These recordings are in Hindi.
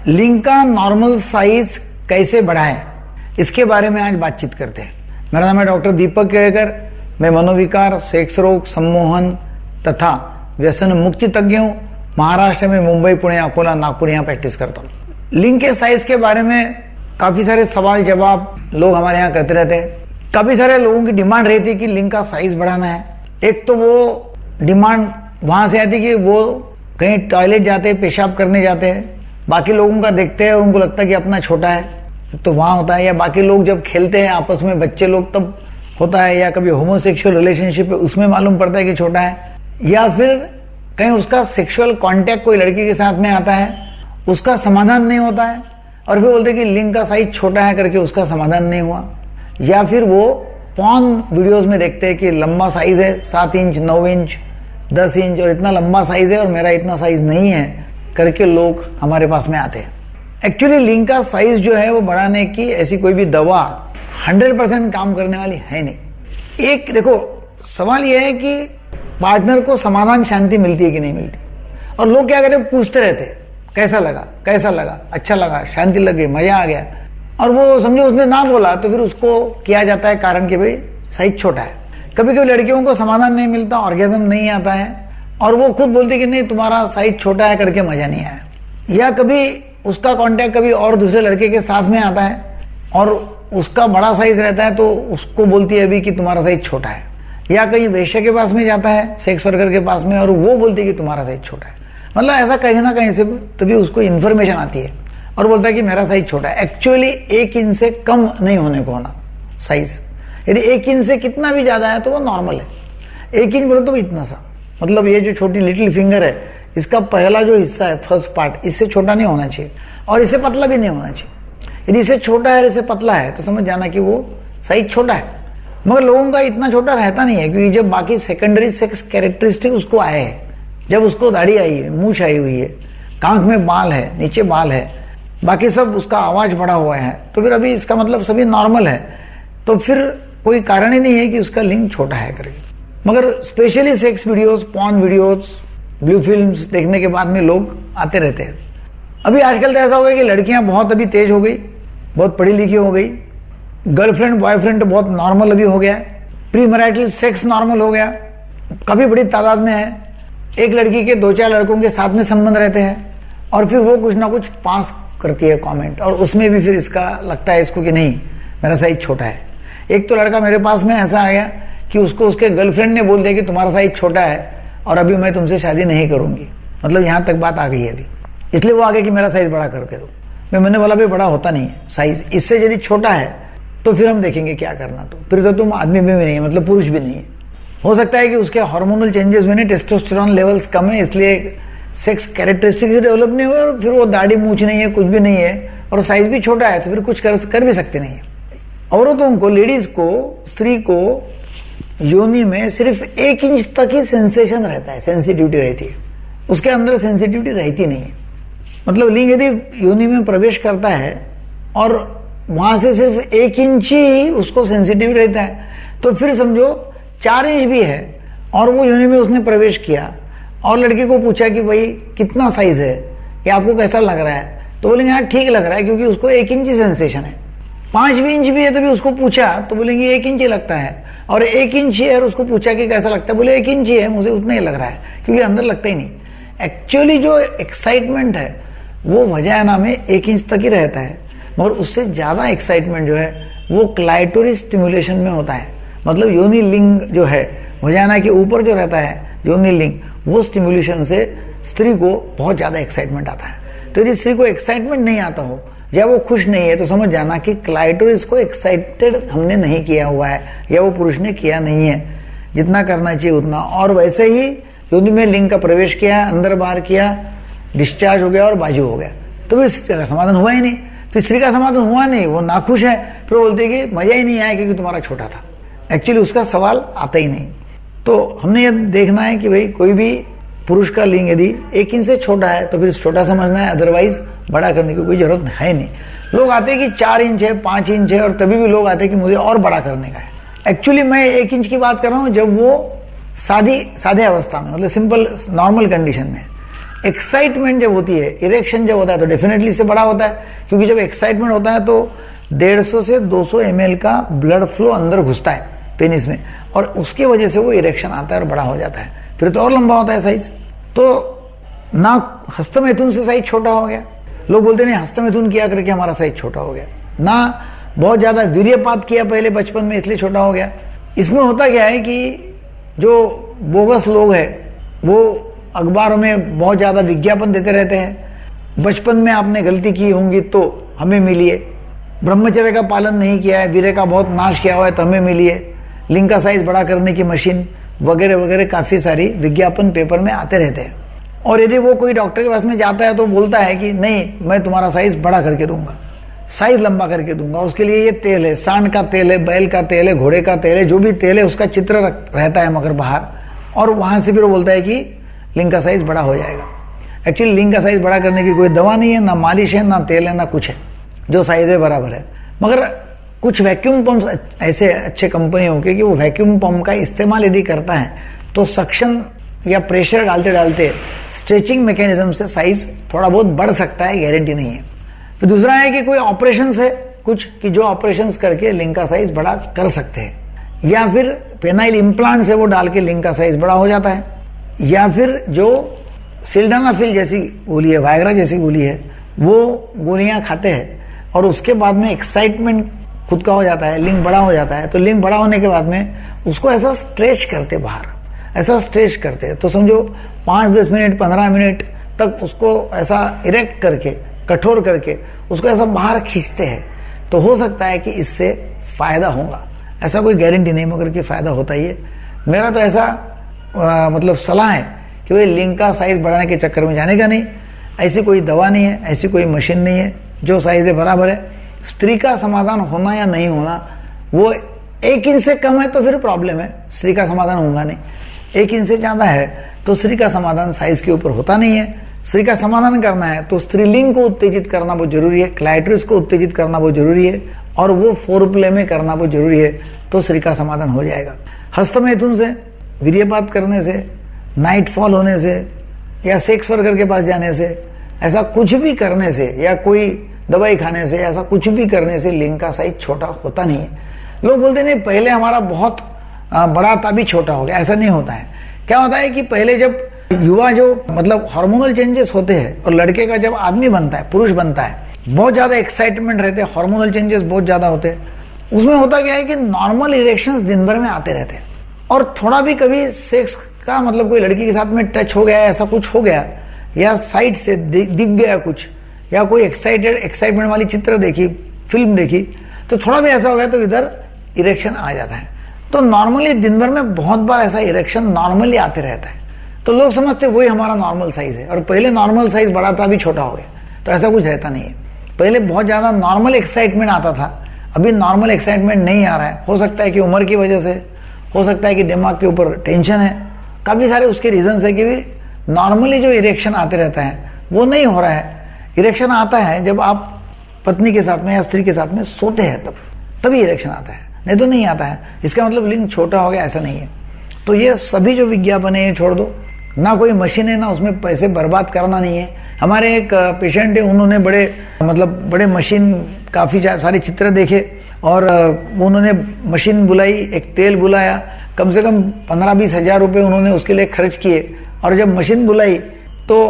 लिंग का नॉर्मल साइज कैसे बढ़ाएं, इसके बारे में आज बातचीत करते हैं। मेरा नाम है डॉक्टर दीपक केड़कर। मैं मनोविकार, सेक्स रोग, सम्मोहन तथा व्यसन मुक्ति तज्ञ हूँ। महाराष्ट्र में मुंबई, पुणे, अकोला, नागपुर यहाँ प्रैक्टिस करता हूँ। लिंग के साइज के बारे में काफी सारे सवाल जवाब लोग हमारे यहाँ करते रहते हैं। काफी सारे लोगों की डिमांड रहती है कि लिंग का साइज बढ़ाना है। एक तो वो डिमांड वहां से आती है कि वो कहीं टॉयलेट जाते हैं, पेशाब करने जाते हैं, बाकी लोगों का देखते हैं और उनको लगता है कि अपना छोटा है, तो वहां होता है। या बाकी लोग जब खेलते हैं आपस में बच्चे लोग तब होता है, या कभी होमोसेक्सुअल रिलेशनशिप है उसमें मालूम पड़ता है कि छोटा है, या फिर कहीं उसका सेक्सुअल कांटेक्ट कोई लड़की के साथ में आता है, उसका समाधान नहीं होता है और फिर बोलते हैं कि लिंग का साइज छोटा है करके उसका समाधान नहीं हुआ। या फिर वो पॉर्न वीडियोस में देखते हैं कि लंबा साइज है 7 इंच, 9 इंच, 10 इंच और इतना लंबा साइज है और मेरा इतना साइज नहीं है करके लोग हमारे पास में आते हैं। एक्चुअली लिंग का साइज जो है वो बढ़ाने की ऐसी कोई भी दवा 100% काम करने वाली है नहीं। एक देखो सवाल यह है कि पार्टनर को समाधान शांति मिलती है कि नहीं मिलती, और लोग क्या करते पूछते रहते हैं कैसा लगा, कैसा लगा, अच्छा लगा, शांति लगी, मजा आ गया, और वो समझो उसने ना बोला तो फिर उसको किया जाता है कारण कि भाई साइज छोटा है। कभी कभी लड़कियों को समाधान नहीं मिलता, ऑर्गेज्म नहीं आता है और वो खुद बोलती कि नहीं तुम्हारा साइज छोटा है करके मजा नहीं आया। या कभी उसका कांटेक्ट कभी और दूसरे लड़के के साथ में आता है और उसका बड़ा साइज रहता है तो उसको बोलती है अभी कि तुम्हारा साइज छोटा है। या कहीं वेश्या के पास में जाता है, सेक्स वर्कर के पास में, और वो बोलती है कि तुम्हारा साइज छोटा है। मतलब ऐसा कहीं ना कहीं से तभी उसको इन्फॉर्मेशन आती है और बोलता है कि मेरा साइज छोटा है। एक्चुअली 1 इंच से कम नहीं होने को होना साइज। यदि 1 इंच से कितना भी ज्यादा है तो वो नॉर्मल है। 1 इंच बोलो तो इतना सा, मतलब ये जो छोटी लिटिल फिंगर है इसका पहला जो हिस्सा है, फर्स्ट पार्ट, इससे छोटा नहीं होना चाहिए और इससे पतला भी नहीं होना चाहिए। यदि इससे छोटा है और इससे पतला है तो समझ जाना कि वो साइज छोटा है। मगर लोगों का इतना छोटा रहता नहीं है, क्योंकि जब बाकी सेकेंडरी सेक्स कैरेक्टरिस्टिक उसको आए हैं, जब उसको दाढ़ी आई है, मूछ आई हुई है, कांख में बाल है, नीचे बाल है, बाकी सब उसका आवाज बढ़ा हुआ है, तो फिर अभी इसका मतलब सभी नॉर्मल है, तो फिर कोई कारण ही नहीं है कि उसका लिंग छोटा है करके। मगर specially sex videos, porn videos, blue films देखने के बाद में लोग आते रहते हैं। अभी आजकल तो ऐसा हो गया कि लड़कियां बहुत अभी तेज हो गई, बहुत पढ़ी लिखी हो गई, गर्लफ्रेंड बॉयफ्रेंड बहुत नॉर्मल अभी हो गया, प्री मैरिटल सेक्स नॉर्मल हो गया, काफी बड़ी तादाद में है। एक लड़की के 2-4 लड़कों के साथ में संबंध रहते हैं और फिर वो कुछ ना कुछ पास करती है कमेंट, और उसमें भी फिर इसका लगता है इसको कि नहीं मेरा साइज छोटा है। एक तो लड़का मेरे पास में ऐसा आ गया कि उसको उसके गर्लफ्रेंड ने बोल दिया कि तुम्हारा साइज छोटा है और अभी मैं तुमसे शादी नहीं करूंगी, मतलब यहां तक बात आ गई है अभी, इसलिए वो आ गया कि मेरा साइज बड़ा करके दो। मैंने बोला भी बड़ा होता नहीं है साइज, इससे यदि छोटा है तो फिर हम देखेंगे क्या करना, तो फिर तो तुम आदमी भी नहीं है, मतलब पुरुष भी नहीं है। हो सकता है कि उसके हार्मोनल चेंजेस हुए, टेस्टोस्टेरोन लेवल्स कम है, इसलिए सेक्स कैरेक्टरिस्टिक्स डेवलप नहीं हुए, और फिर वो दाढ़ी मूछ नहीं है, कुछ भी नहीं है और साइज भी छोटा है, तो फिर कुछ कर भी सकते नहीं है। औरतों को, लेडीज को, स्त्री को योनि में सिर्फ 1 इंच तक ही सेंसेशन रहता है, सेंसिटिविटी रहती है, उसके अंदर सेंसिटिविटी रहती नहीं है। मतलब लिंग यदि योनि में प्रवेश करता है और वहां से सिर्फ 1 इंच ही उसको सेंसिटिव रहता है, तो फिर समझो 4 इंच भी है और वो योनि में उसने प्रवेश किया और लड़की को पूछा कि भाई कितना साइज है या आपको कैसा लग रहा है, तो बोलेंगे हाँ ठीक लग रहा है, क्योंकि उसको 1 इंच ही सेंसेशन है। 5 भी इंच भी है तो भी उसको पूछा तो बोलेंगे 1 इंच ही लगता है, और 1 इंच ही है और उसको पूछा कि कैसा लगता है, बोले 1 इंच ही है, मुझे उतना ही लग रहा है, क्योंकि अंदर लगता ही नहीं। एक्चुअली जो एक्साइटमेंट है वो वजाना में 1 इंच तक ही रहता है, मगर उससे ज्यादा एक्साइटमेंट जो है वो क्लाइटोरिस स्टिमुलेशन में होता है। मतलब योनि लिंग जो है वजाना के ऊपर जो रहता है योनि लिंग, वो स्टिमुलेशन से स्त्री को बहुत ज्यादा एक्साइटमेंट आता है। तो यदि स्त्री को एक्साइटमेंट नहीं आता हो या वो खुश नहीं है तो समझ जाना कि क्लाइटोरिस को एक्साइटेड हमने नहीं किया हुआ है, या वो पुरुष ने किया नहीं है जितना करना चाहिए उतना, और वैसे ही योनि में लिंग का प्रवेश किया, अंदर बाहर किया, डिस्चार्ज हो गया और बाजू हो गया, तो फिर स्त्री का समाधान हुआ ही नहीं। फिर स्त्री का समाधान हुआ नहीं, वो नाखुश है, फिर बोलते कि मजा ही नहीं आया क्योंकि तुम्हारा छोटा था। एक्चुअली उसका सवाल आता ही नहीं। तो हमने ये देखना है कि भाई कोई भी पुरुष का लिंग यदि 1 इंच से छोटा है तो फिर छोटा समझना है, अदरवाइज बड़ा करने की कोई जरूरत है नहीं। लोग आते हैं कि 4 इंच है, 5 इंच है, और तभी भी लोग आते हैं कि मुझे और बड़ा करने का है। एक्चुअली मैं 1 इंच की बात कर रहा हूं जब वो सादे अवस्था में, मतलब सिंपल नॉर्मल कंडीशन में। एक्साइटमेंट जब होती है, इरेक्शन जब होता है तो डेफिनेटली इससे बड़ा होता है, क्योंकि जब एक्साइटमेंट होता है तो 150 से 200 ml का ब्लड फ्लो अंदर घुसता है पेनिस में, और उसकी वजह से वो इरेक्शन आता है और बड़ा हो जाता है, फिर तो और लंबा होता है साइज। तो ना हस्तमैथुन से साइज छोटा हो गया, लोग बोलते नहीं हस्तमैथुन किया करके हमारा साइज छोटा हो गया, ना बहुत ज्यादा वीर्यपात किया पहले बचपन में इसलिए छोटा हो गया। इसमें होता क्या है कि जो बोगस लोग हैं वो अखबारों में बहुत ज्यादा विज्ञापन देते रहते हैं, बचपन में आपने गलती की होंगी तो हमें मिलिए, ब्रह्मचर्य का पालन नहीं किया है, वीर्य का बहुत नाश किया हुआ है तो हमें मिलिए, लिंग का साइज बड़ा करने की मशीन वगैरह वगैरह काफी सारी विज्ञापन पेपर में आते रहते हैं। और यदि वो कोई डॉक्टर के पास में जाता है तो बोलता है कि नहीं मैं तुम्हारा साइज बड़ा करके दूंगा, साइज लंबा करके दूंगा, उसके लिए ये तेल है, सांड का तेल है, बैल का तेल है, घोड़े का तेल है, जो भी तेल है उसका चित्र रहता है मगर बाहर, और वहां से फिर वो बोलता है कि लिंग का साइज बड़ा हो जाएगा। एक्चुअली लिंग का साइज बड़ा करने की कोई दवा नहीं है, ना मालिश है, ना तेल है, ना कुछ है, जो साइज है बराबर है। मगर कुछ वैक्यूम पंप ऐसे अच्छे कंपनियों के कि वो वैक्यूम पंप का इस्तेमाल यदि करता है तो सक्शन या प्रेशर डालते डालते स्ट्रेचिंग मैकेनिज्म से साइज थोड़ा बहुत बढ़ सकता है, गारंटी नहीं है। तो दूसरा है कि कोई ऑपरेशंस है कुछ कि जो ऑपरेशंस करके लिंग का साइज बड़ा कर सकते हैं, या फिर पेनाइल इम्प्लांट्स है वो डाल के लिंग का साइज बड़ा हो जाता है, या फिर जो सिल्डेनाफिल जैसी गोली है, वायग्रा जैसी गोली है, वो गोलियां खाते हैं और उसके बाद में एक्साइटमेंट खुद का हो जाता है, लिंग बड़ा हो जाता है, तो लिंग बड़ा होने के बाद में उसको ऐसा स्ट्रेच करते बाहर, ऐसा स्ट्रेच करते, तो समझो 5-10 मिनट 15 मिनट तक उसको ऐसा इरेक्ट करके कठोर करके उसको ऐसा बाहर खींचते हैं, तो हो सकता है कि इससे फायदा होगा, ऐसा कोई गारंटी नहीं मगर कि फायदा होता ही है। मेरा तो ऐसा मतलब सलाह है कि भाई लिंग का साइज बढ़ाने के चक्कर में जाने का नहीं, ऐसी कोई दवा नहीं है, ऐसी कोई मशीन नहीं है, जो साइज है बराबर है। स्त्री का समाधान होना या नहीं होना वो 1 इंच से कम है तो फिर प्रॉब्लम है, स्त्री का समाधान होगा नहीं। 1 इंच से ज्यादा है तो स्त्री का समाधान साइज के ऊपर होता नहीं है। स्त्री का समाधान करना है तो स्त्रीलिंग को उत्तेजित करना बहुत जरूरी है, क्लाइटरिस को उत्तेजित करना बहुत जरूरी है, और वो फोरप्ले में करना बहुत जरूरी है, तो स्त्री का समाधान हो जाएगा। हस्तमैथुन से, वीर्यपात करने से, नाइट फॉल होने से, या सेक्स वर्कर के पास जाने से, ऐसा कुछ भी करने से, या कोई दवाई खाने से, ऐसा कुछ भी करने से लिंग का साइज छोटा होता नहीं है। लोग बोलते नहीं पहले हमारा बहुत बड़ा था भी छोटा हो गया, ऐसा नहीं होता है। क्या होता है कि पहले जब युवा जो मतलब हार्मोनल चेंजेस होते हैं और लड़के का जब आदमी बनता है, पुरुष बनता है, बहुत ज्यादा एक्साइटमेंट रहते हैं, हार्मोनल चेंजेस बहुत ज्यादा होते हैं, उसमें होता क्या है कि नॉर्मल इरेक्शंस दिन भर में आते रहते हैं, और थोड़ा भी कभी सेक्स का मतलब कोई लड़की के साथ में टच हो गया, ऐसा कुछ हो गया, या साइड से दिख गया कुछ, या कोई एक्साइटमेंट वाली चित्र देखी, फिल्म देखी, तो थोड़ा भी ऐसा हो गया तो इधर इरेक्शन आ जाता है। तो नॉर्मली दिन भर में बहुत बार ऐसा इरेक्शन नॉर्मली आते रहता है, तो लोग समझते वही हमारा नॉर्मल साइज है, और पहले नॉर्मल साइज बड़ा था अभी छोटा हो गया, तो ऐसा कुछ रहता नहीं है। पहले बहुत ज्यादा नॉर्मल एक्साइटमेंट आता था, अभी नॉर्मल एक्साइटमेंट नहीं आ रहा है। हो सकता है कि उम्र की वजह से, हो सकता है कि दिमाग के ऊपर टेंशन है, काफी सारे उसके रीजन है कि भी नॉर्मली जो इरेक्शन आते रहता है वो नहीं हो रहा है। इरेक्शन आता है जब आप पत्नी के साथ में या स्त्री के साथ में सोते हैं, तभी इरेक्शन आता है, नहीं तो नहीं आता है। इसका मतलब लिंग छोटा हो गया ऐसा नहीं है। तो ये सभी जो विज्ञापन है ये छोड़ दो, ना कोई मशीन है, ना उसमें पैसे बर्बाद करना नहीं है। हमारे एक पेशेंट है, उन्होंने बड़े मशीन काफी सारे चित्र देखे, और उन्होंने मशीन बुलाई, एक तेल बुलाया, कम से कम 15-20 हजार रुपए उन्होंने उसके लिए खर्च किए, और जब मशीन बुलाई तो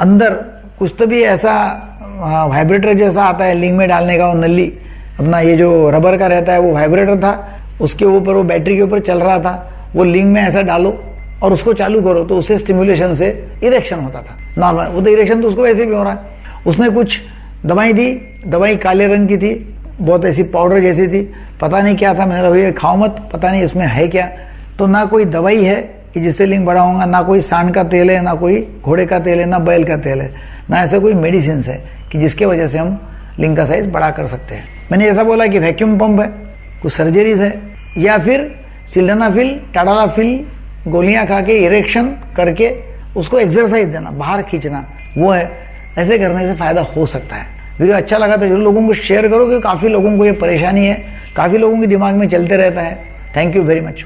अंदर कुछ तो भी ऐसा वाइब्रेटर जैसा आता है लिंग में डालने का, वो नली अपना ये जो रबर का रहता है वो वाइब्रेटर था, उसके ऊपर वो बैटरी के ऊपर चल रहा था, वो लिंग में ऐसा डालो और उसको चालू करो तो उससे स्टिमुलेशन से इरेक्शन होता था नॉर्मल। वो तो इरेक्शन तो उसको वैसे भी हो रहा है। उसने कुछ दवाई दी, दवाई काले रंग की थी, बहुत ऐसी पाउडर जैसी थी, पता नहीं क्या था, मैंने भैया खाओ मत, पता नहीं इसमें है क्या। तो ना कोई दवाई है कि जिससे लिंग बड़ा होगा, ना कोई सांड का तेल है, ना कोई घोड़े का तेल है, ना बैल का तेल है, ना ऐसा कोई मेडिसिन है कि जिसके वजह से हम लिंग का साइज बड़ा कर सकते हैं। मैंने ऐसा बोला कि वैक्यूम पंप है, कुछ सर्जरीज है, या फिर सिल्डेनाफिल, टाडालाफिल गोलियां खा के इरेक्शन करके उसको एक्सरसाइज देना, बाहर खींचना, वो है। ऐसे करने से फायदा हो सकता है। वीडियो अच्छा लगा तो जरूर लोगों को शेयर करो, क्योंकि काफी लोगों को ये परेशानी है, काफी लोगों के दिमाग में चलते रहता है। Thank you very much.